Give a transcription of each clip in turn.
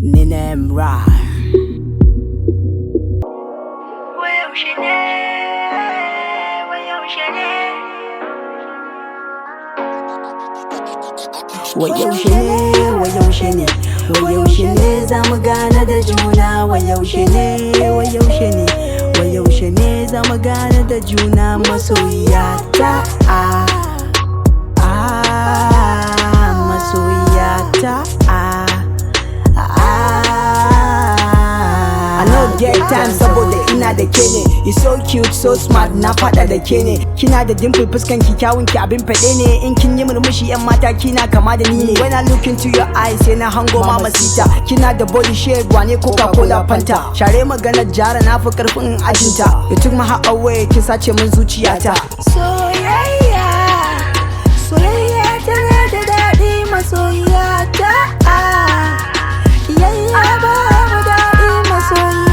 Ninemra. Wayaushe ne za mu gane da juna. Wayaushe ne za mu gane da juna. Masoyiyata, masoyiyata, I no get time saboda ina da ke ne. You so cute, so smart, na fada da ke ne. Kina da dimple fuskan ki, kyawun ki abin fade ne. In kin yi murmushi yan mata kina kama da ni ne. When I look into your eyes sai na hango mama sita. Kina da body shape wane Coca-Cola Fanta. Share maganar jara na fi karfin ajinta. You took my heart away, kin sace min zuciyata. Soyayya, soyayya tana da daɗi masoyiyata. Yayya ba mu daɗi masoyiyata.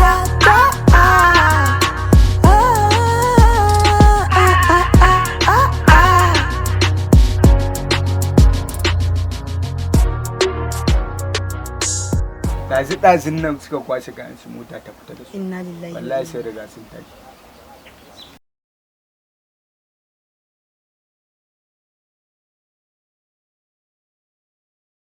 ɗazin nan suka kwashe kayan su mota ta fita da su. Inna lillahi. Wallahi sai riga sun tashi.